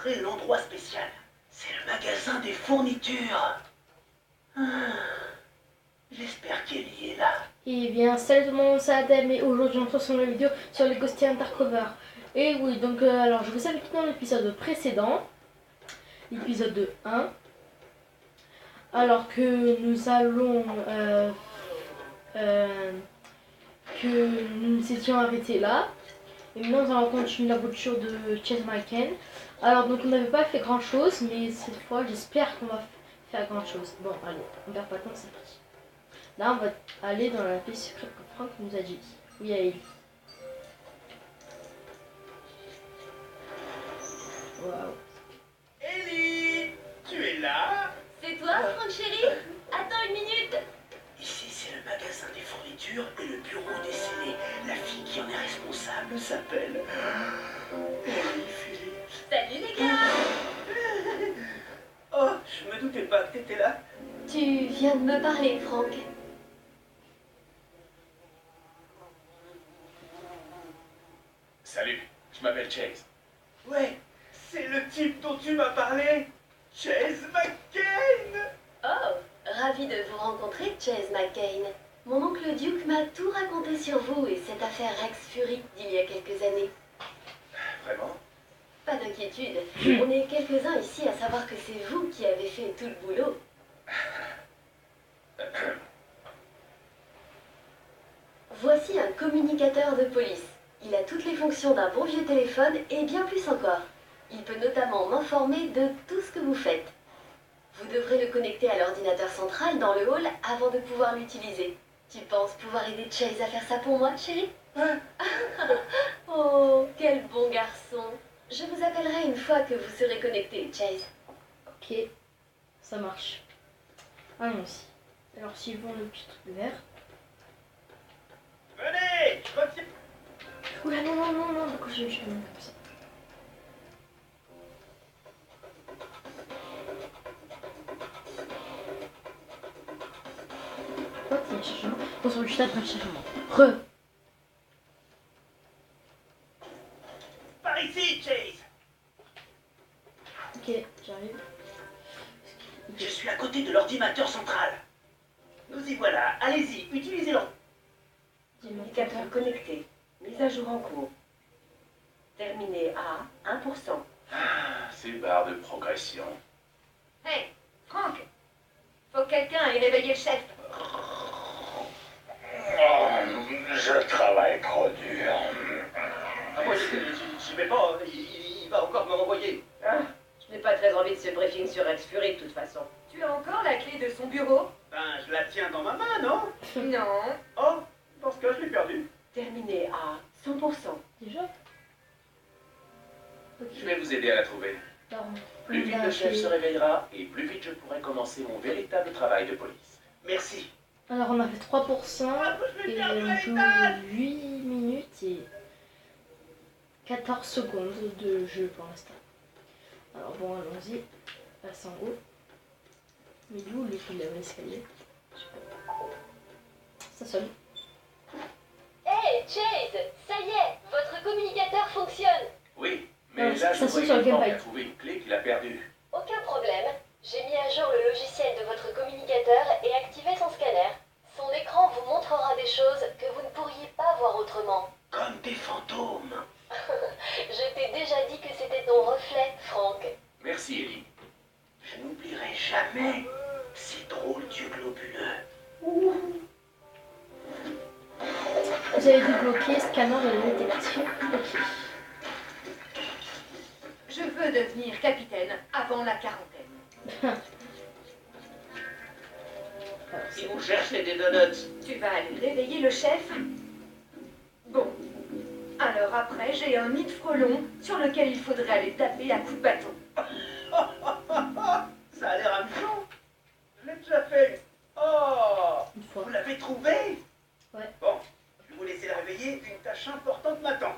montrer l'endroit spécial. C'est le magasin des fournitures. Ah, j'espère qu'Ellie est là. Et bien, salut tout le monde, c'est Adem et aujourd'hui on se retrouve sur une vidéo sur les Ghosty Undercover. Et oui, donc alors je vous avais dit dans l'épisode précédent, l'épisode 1, alors que nous allons, que nous nous étions arrêtés là. Et maintenant nous allons continuer la voiture de Chase McCain. Alors donc on n'avait pas fait grand chose, mais cette fois j'espère qu'on va faire grand chose. Bon allez, on perd pas de temps, c'est parti. Là on va aller dans la pièce secrète que Franck nous a dit. Oui, à Ellie. Waouh. Ellie, tu es là? C'est toi, Franck chéri? Attends une minute. Ici, c'est le magasin des fournitures et le bureau des scellés. La fille qui en est responsable s'appelle Ellie Phillips. Salut les gars. Oh, je me doutais pas que t'étais là. Tu viens de me parler, Franck. Salut, je m'appelle Chase. Ouais, c'est le type dont tu m'as parlé. Chase McCain. Oh, ravi de vous rencontrer, Chase McCain. Mon oncle Duke m'a tout raconté sur vous et cette affaire Rex Fury d'il y a quelques années. Vraiment? Pas d'inquiétude, on est quelques-uns ici à savoir que c'est vous qui avez fait tout le boulot. Voici un communicateur de police. Il a toutes les fonctions d'un bon vieux téléphone et bien plus encore. Il peut notamment m'informer de tout ce que vous faites. Vous devrez le connecter à l'ordinateur central dans le hall avant de pouvoir l'utiliser. Tu penses pouvoir aider Chase à faire ça pour moi, chérie? Ouais. Oh, quel bon garçon. Je vous appellerai une fois que vous serez connecté, Chase. Ok, ça marche. Allons-y. Alors suivons le petit truc vert. Venez, je retiens. Oula non non non non, pourquoi je me comme ça? Pourquoi tu viens chercher moi? Attention, je tape un chercher moi. Re. Par ici, Chase. Ok, j'arrive. Je suis à côté de l'ordinateur central. Nous y voilà. Allez-y, utilisez l'ordinateur. Indicateur connecté. Mise à jour en cours. Terminé à 1%. C'est barre de progression. Hey, Franck! Faut que quelqu'un ait réveillé le chef. Je travaille trop dur. Ah, moi, j'y vais pas. Il va encore me renvoyer. Je n'ai pas très envie de ce briefing sur Rex Fury de toute façon. Tu as encore la clé de son bureau? Ben, je la tiens dans ma main, non? Non. Oh, dans ce cas, je l'ai perdu. Terminé à 100%. Déjà? Ok. Je vais vous aider à la trouver. Alors, Plus on vite va le chef appeler- se réveillera et plus vite je pourrai commencer mon véritable travail de police. Merci. Alors on a fait 3% Je vais et perdre on la joue étage. 8 minutes et 14 secondes de jeu pour l'instant. Alors bon, allons-y. Passe en haut. Mais d'où l'escalier? Je sais pas. Ça sonne. Hey, Chase! Ça y est, votre communicateur fonctionne. Oui, Non, mais là ça je se vois sur le uniquement qu'il gamepad. a trouvé une clé qu'il a perdue. Aucun problème. J'ai mis à jour le logiciel de votre communicateur et activé son scanner. Son écran vous montrera des choses que vous ne pourriez pas voir autrement. Comme des fantômes. Je t'ai déjà dit que c'était ton reflet, Franck. Merci Ellie. Je n'oublierai jamais ces drôles d'yeux globuleux. Vous avez débloqué scanner de détection. Ok. Je veux devenir capitaine avant la quarantaine. Alors, Si vous cherchez des donuts, Tu vas aller réveiller le chef? Bon. Alors après, j'ai un nid de frelons sur lequel il faudrait aller taper à coups de bâton. ça a l'air amusant. Je l'ai déjà fait. Oh, une fois. vous l'avez trouvé? Ouais. Bon, je vais vous laisser la réveiller. Une tâche importante m'attend.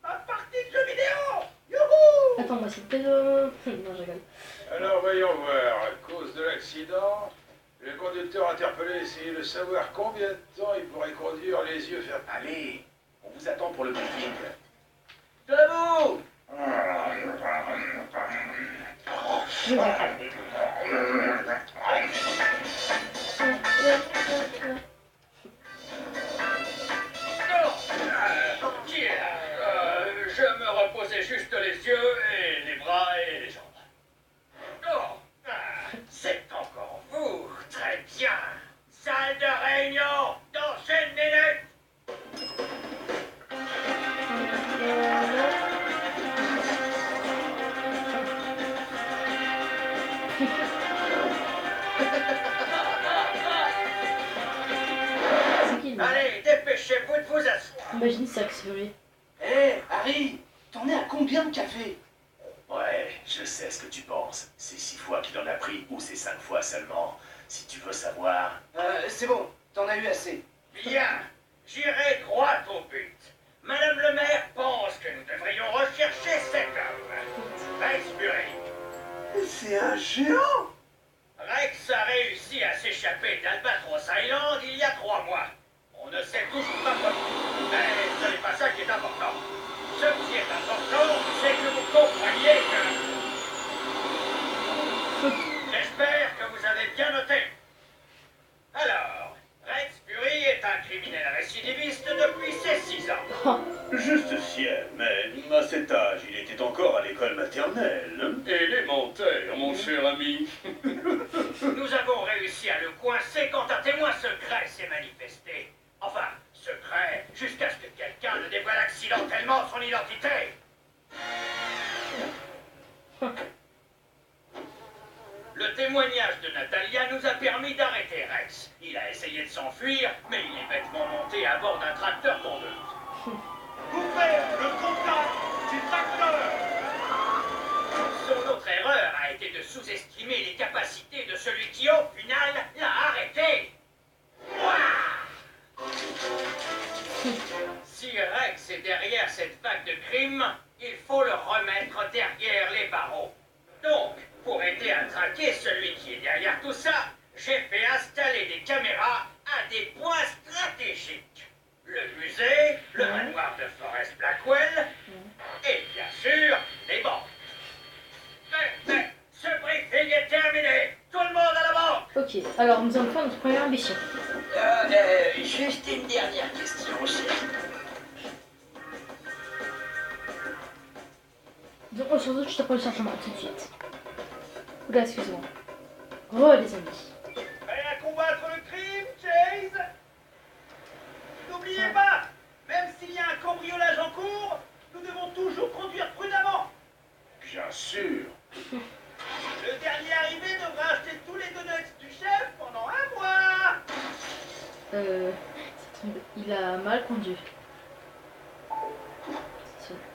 Ma partie de jeux vidéo. Youhou! Attends, moi c'est peut-être... non, je rigole. Alors voyons voir, à cause de l'accident, le conducteur interpellé essayait de savoir combien de temps il pourrait conduire les yeux fermés. Allez, on vous attend pour le briefing. Debout! Je vais rentrer. Qui est là? Je me reposais juste les yeux et les bras et les jambes. Oh, c'est encore vous. Très bien. Salle de réunion dans une minute. C'est qui lui? Allez, dépêchez-vous de vous asseoir. Imagine ça accéléré. Hé, Harry, t'en es à combien de café? Ouais, je sais ce que tu penses. C'est 6 fois qu'il en a pris ou c'est 5 fois seulement. Si tu veux savoir. C'est bon, t'en as eu assez. Bien, j'irai droit au but. Madame le maire pense que nous devrions rechercher cet homme. Rex Bury. C'est un géant! Rex a réussi à s'échapper d'Albatros Island il y a 3 mois. On ne sait toujours pas comment. Mais ce n'est pas ça qui est important. Ce qui est important, c'est que vous compreniez que... J'espère que vous avez bien noté. Alors, Rex Bury est un criminel récidiviste depuis ses 6 ans. Juste sien, mais à cet âge, il était encore à l'école maternelle. Élémentaire, mon cher ami. Nous avons réussi à le coincer quand un témoin secret s'est manifesté. Enfin, secret, jusqu'à ce que quelqu'un ne dévoile accidentellement son identité. Le témoignage de Natalia nous a permis d'arrêter Rex. Il a essayé de s'enfuir, mais il est bêtement monté à bord d'un tracteur tondeuse. Coupez le contact du tracteur! Son autre erreur a été de sous-estimer les capacités de celui qui, au final, l'a arrêté. Ouah! Si Rex est derrière cette vague de crimes, il faut le remettre derrière les barreaux. Donc, pour aider à traquer celui qui est derrière tout ça, j'ai fait installer des caméras à des points stratégiques. Le musée, le manoir de Forest Blackwell, et bien sûr, les banques. Mais, ce briefing est terminé. Tout le monde à la banque. Ok, alors nous allons faire notre première ambition. Juste une dernière question, chef. Donc on se retrouve juste après le chargement, tout de suite. Oula, excusez-moi. Oh les amis. Prêt à combattre le crime, Chase? N'oubliez pas, même s'il y a un cambriolage en cours, nous devons toujours conduire prudemment. Bien sûr. Le dernier arrivé devra acheter tous les donuts du chef pendant 1 mois. Il a mal conduit.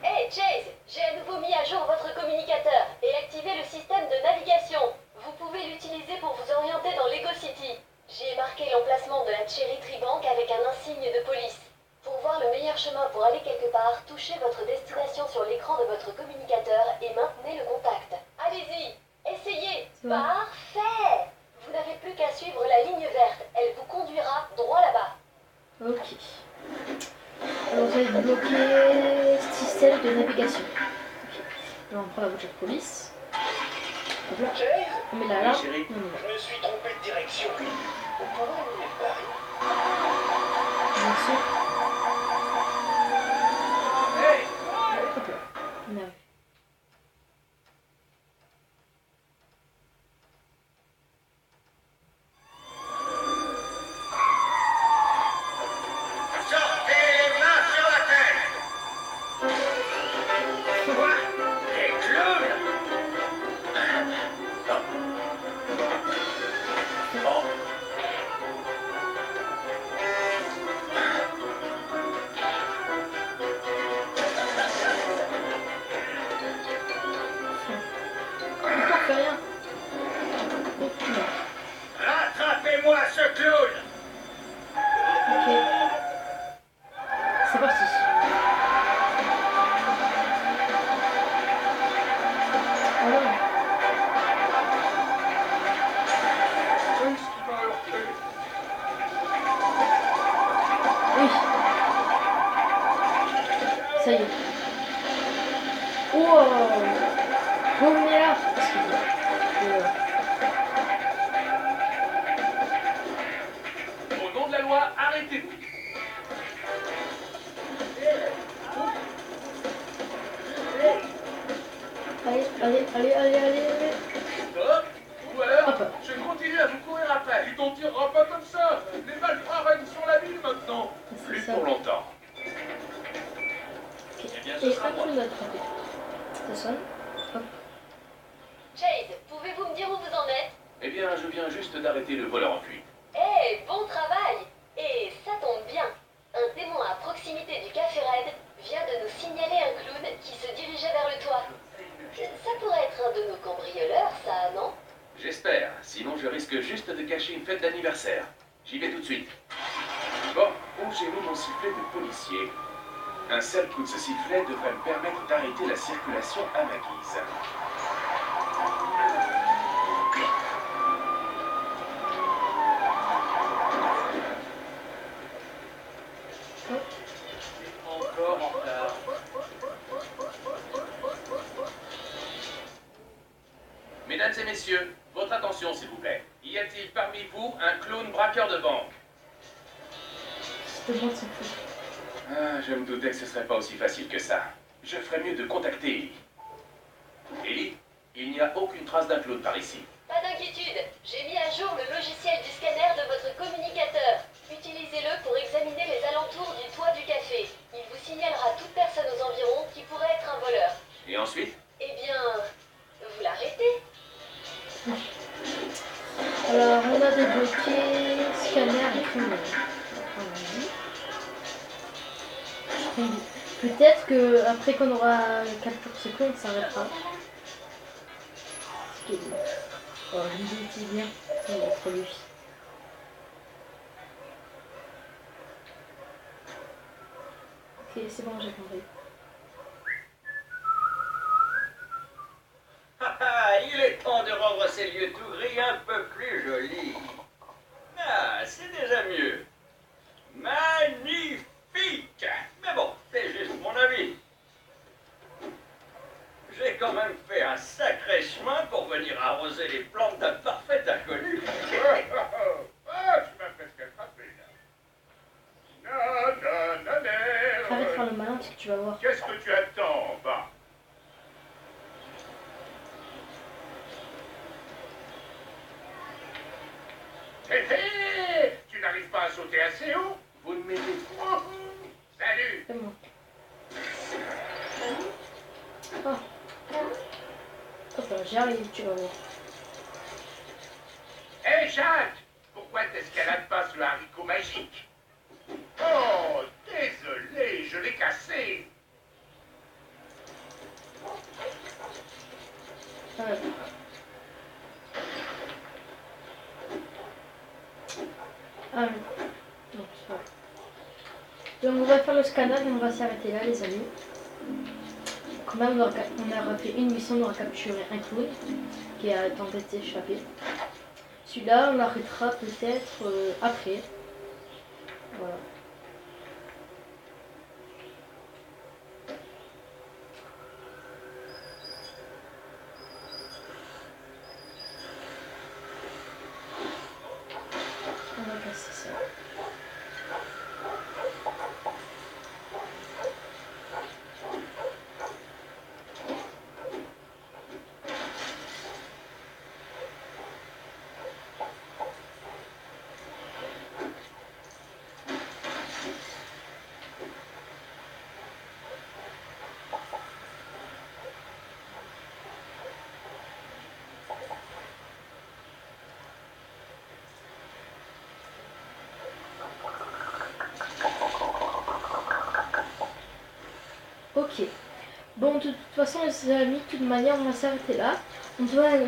Hey Chase, j'ai à nouveau mis à jour votre communicateur et activé le système de navigation. Vous pouvez l'utiliser pour vous orienter dans Lego City. J'ai marqué l'emplacement de la Cherry Tree Bank avec un insigne de police. Pour voir le meilleur chemin pour aller quelque part, touchez votre destination sur l'écran de votre communicateur et maintenez le contact. Allez-y, essayez. Parfait. Vous n'avez plus qu'à suivre la ligne verte. Elle vous conduira droit là-bas. Ok. Alors vous allez bloquer système de navigation. Ok. Alors on prend la voiture de police. Hop là. On met là. Oui, chérie. On y va. Je me suis trompé de direction. Vous pouvez allumer le baril? Bien sûr. Hey! Hop là. On arrive. Sortez les mains sur la tête! Quoi? Des clowns? Oh, Pourquoi on fait rien? Rattrapez-moi ce clown! Ok. C'est parti. Alors, oui. Ça y est. Wow. Revenez là. Excusez-moi. Au nom de la loi, arrêtez-vous. Allez. Stop. Ou alors, Hop. je continue à vous courir après. Tu t'en tireras pas comme ça. Les malfrats règnent sur la ville maintenant. C'est Plus ça. pour longtemps. Ok. Eh bien, Et ce sera un moi. clown attrapé. Ça sonne. Hop. Chase, pouvez-vous me dire où vous en êtes? Eh bien, je viens juste d'arrêter le voleur en fuite. Eh, bon travail! Et ça tombe bien. Un témoin à proximité du Café Red vient de nous signaler un clown qui se dirigeait vers le toit. Ça pourrait être un de nos cambrioleurs, ça, non? J'espère, sinon je risque juste de cacher une fête d'anniversaire. J'y vais tout de suite. Bon, où j'ai mis mon sifflet de policier? Un seul coup de ce sifflet devrait me permettre d'arrêter la circulation à ma guise. Encore en retard. Mesdames et messieurs, votre attention s'il vous plaît. Y a-t-il parmi vous un clown braqueur de banque? C'était bon, c'est fou. Ah, je me doutais que ce serait pas aussi facile que ça. Je ferais mieux de contacter Ellie. Ellie, il n'y a aucune trace d'un clown par ici. Pas d'inquiétude, j'ai mis à jour le logiciel du scanner de votre communicateur. Utilisez-le pour examiner les alentours du toit du café. Il vous signalera toute personne aux environs qui pourrait être un voleur. Et ensuite? Eh bien, vous l'arrêtez. Alors, on a débloqué scanner et clown. Peut-être que après qu'on aura capturé ce clown, ça s'arrêtera. Oh, je me dis bien, ça va être lui. Ok, c'est bon, j'ai compris. Il est temps de rendre ces lieux tout gris un peu plus jolis. Ah, c'est déjà mieux. Magnifique! Mais bon, c'est juste mon avis. J'ai quand même fait un sacré chemin pour venir arroser les plantes d'un parfait inconnu. Ah, tu m'as presque attrapé, là. Arrête de faire le malin parce que tu vas voir. Qu'est-ce que tu attends en bas? Hé hé! Tu n'arrives pas à sauter assez haut? Vous ne m'aidez Wouhou! Salut! C'est bon. Oh. Hop là, j'arrive, tu vas voir. Hé Jacques! Pourquoi t'escalades pas sur le haricot magique? Oh, désolé, je l'ai cassé! Ah, ouais. Ah, non, c'est pas vrai. Donc on va faire le scanner et on va s'arrêter là les amis. Quand même on aura fait une mission, on aura capturé un clown qui a tenté de s'échapper. Celui-là on l'arrêtera peut-être après. Voilà. On va casser ça. Ok. Bon, de toute façon, les amis, de toute manière, on va s'arrêter là.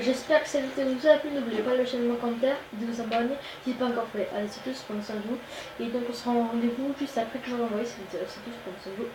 J'espère que cette vidéo vous a plu. N'oubliez pas de lâcher un commentaire, de vous abonner si ce n'est pas encore fait. Allez, c'est tout, prenez soin de vous. Et donc, on se rend rendez-vous juste après que je vous envoie cette vidéo. C'est tout, prenez soin de vous.